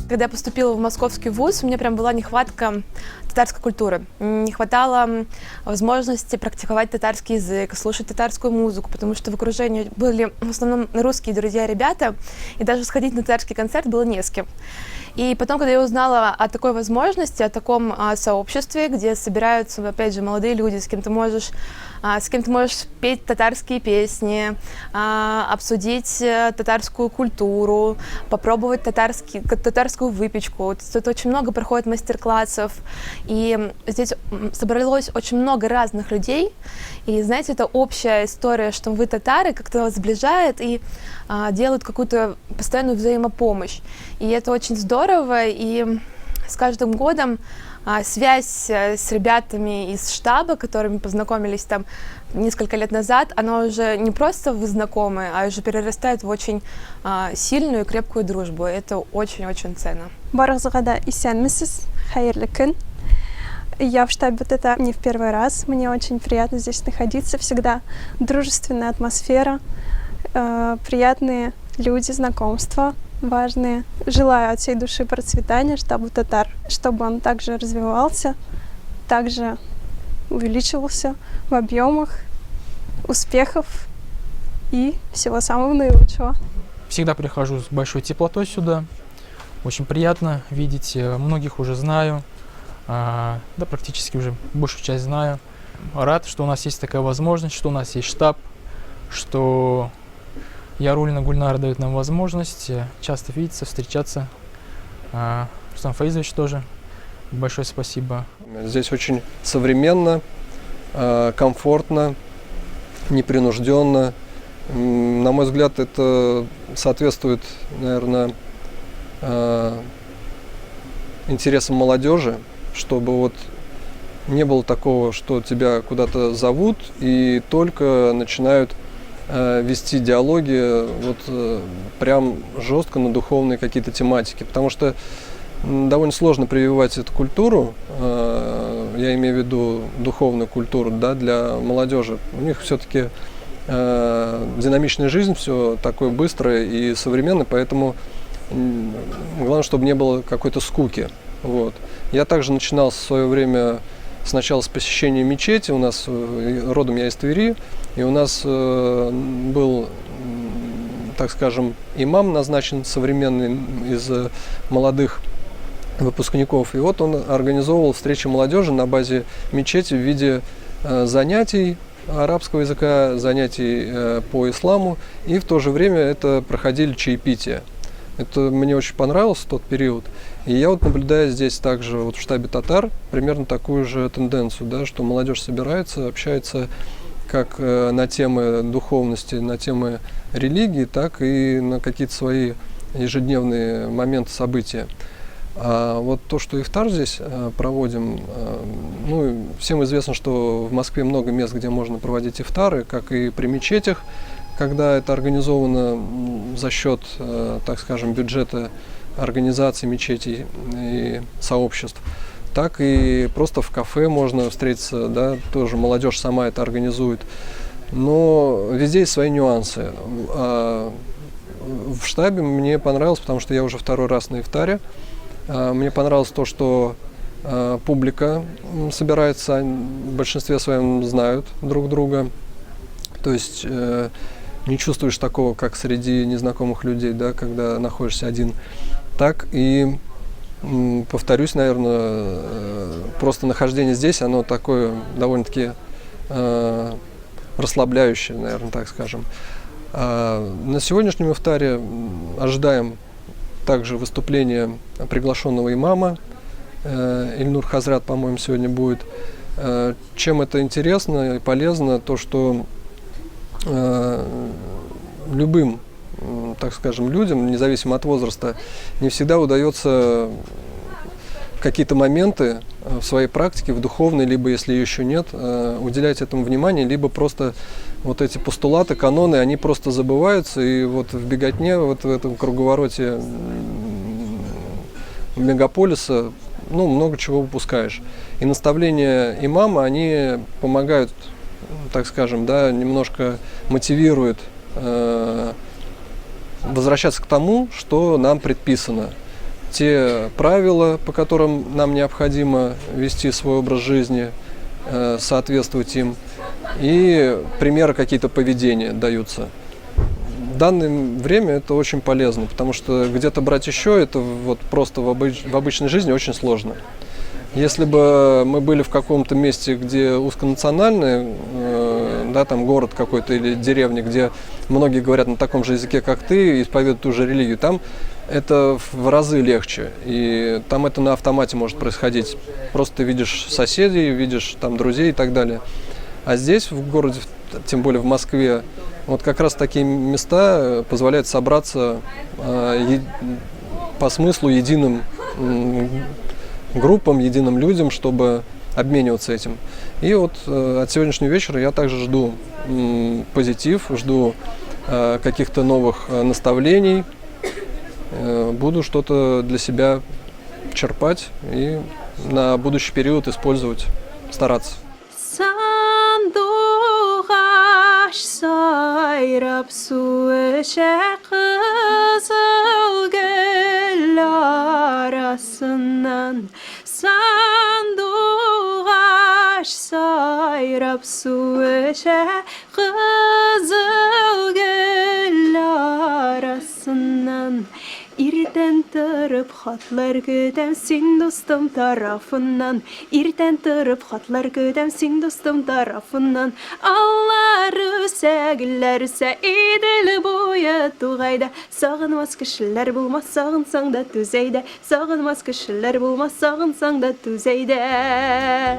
Когда я поступила в московский вуз, у меня прям была нехватка татарской культуры. Не хватало возможности практиковать татарский язык, слушать татарскую музыку, потому что в окружении были в основном русские друзья и ребята, и даже сходить на татарский концерт было не с кем. И потом, когда я узнала о такой возможности, о таком сообществе, где собираются, опять же, молодые люди, с кем ты можешь петь татарские песни, обсудить татарскую культуру, попробовать татарскую выпечку. Тут очень много проходит мастер-классов, и здесь собралось очень много разных людей. И, знаете, это общая история, что вы татары, как-то вас сближает и делают какую-то постоянную взаимопомощь. И это очень здорово, и с каждым годом связь с ребятами из штаба, которыми познакомились там несколько лет назад, она уже не просто вы знакомы, а уже перерастает в очень сильную и крепкую дружбу. Это очень-очень ценно. Барыгызга исәнмесез, хәерле көн. Я в штабе ТТ не в первый раз. Мне очень приятно здесь находиться. Всегда дружественная атмосфера, приятные люди, знакомства важные. Желаю от всей души процветания штабу Татар, чтобы он также развивался, также увеличивался в объемах, успехов и всего самого наилучшего. Всегда прихожу с большой теплотой сюда. Очень приятно видеть. Многих уже знаю. Да, практически уже большую часть знаю. Рад, что у нас есть такая возможность, что у нас есть штаб, что Яруллина Гульнара дает нам возможность часто видеться, встречаться. Рустам Фаизович тоже. Большое спасибо. Здесь очень современно, комфортно, непринужденно. На мой взгляд, это соответствует, наверное, интересам молодежи, чтобы вот не было такого, что тебя куда-то зовут и только начинают вести диалоги вот прям жестко на духовные какие-то тематики, потому что довольно сложно прививать эту культуру, я имею в виду духовную культуру, да, для молодежи. У них все-таки динамичная жизнь, все такое быстрое и современное, поэтому главное, чтобы не было какой-то скуки. Вот. Я также начинал в свое время сначала с посещения мечети. У нас, родом я из Твери, и у нас был, так скажем, имам назначен современный из молодых выпускников. И вот он организовывал встречи молодежи на мечети в виде занятий арабского языка, занятий по исламу, и в то же время это проходили чаепития. Это мне очень понравилось в тот период. И я вот наблюдаю здесь также вот в штабе татар примерно такую же тенденцию, да, что молодежь собирается, общается как на темы духовности, на темы религии, так и на какие-то свои ежедневные моменты, события. А вот то, что ифтар здесь проводим, ну, всем известно, что в Москве много мест, где можно проводить ифтары, как и при мечетях, когда это организовано за счет, так скажем, бюджета организаций мечетей и сообществ, так и просто в кафе можно встретиться, да, тоже молодежь сама это организует. Но везде есть свои нюансы. В штабе мне понравилось, потому что я уже второй раз на ифтаре. Мне понравилось то, что публика собирается, в большинстве своем знают друг друга. То есть не чувствуешь такого, как среди незнакомых людей, да, когда находишься один. Так и, повторюсь, наверное, просто нахождение здесь, оно такое довольно-таки расслабляющее, наверное, так скажем. На сегодняшнем ифтаре ожидаем также выступление приглашенного имама. Ильнур Хазрат, по-моему, сегодня будет. Чем это интересно и полезно, то что любым, так скажем, людям, независимо от возраста, не всегда удается какие-то моменты в своей практике, в духовной, либо, если ее еще нет, уделять этому внимание, либо просто вот эти постулаты, каноны, они просто забываются, и вот в беготне, вот в этом круговороте мегаполиса, ну, много чего упускаешь. И наставления имама, они помогают, так скажем, да, немножко мотивируют возвращаться к тому, что нам предписано. те правила, по которым нам необходимо вести свой образ жизни, соответствовать им, и примеры какие-то поведения даются. В данное время это очень полезно, потому что где-то брать еще это вот просто в обычной жизни очень сложно. Если бы мы были в каком-то месте, где узконациональный, да, там город какой-то или деревня, где многие говорят на таком же языке, как ты, и исповедуют ту же религию, там это в разы легче, и там это на автомате может происходить. Просто ты видишь соседей, видишь там друзей и так далее. А здесь, в городе, тем более в Москве, вот как раз такие места позволяют собраться по смыслу единым группам, единым людям, чтобы обмениваться этим. И вот от сегодняшнего вечера я также жду позитив, жду каких-то новых наставлений, буду что-то для себя черпать и на будущий период использовать, стараться. Sayrap su eşe kızıl gül arasından Sanduğaş sayrap su eşe kızıl gül arasından İrten tırıp hatlar güdem sin dostum tarafından İrten tırıp hatlar güdem sin dostum tarafından Allarısa güllerse idil boya tuğayda Sağınmaz kişiler bulmaz sağınsan da tüzeyde Sağınmaz kişiler bulmaz sağınsan da tüzeyde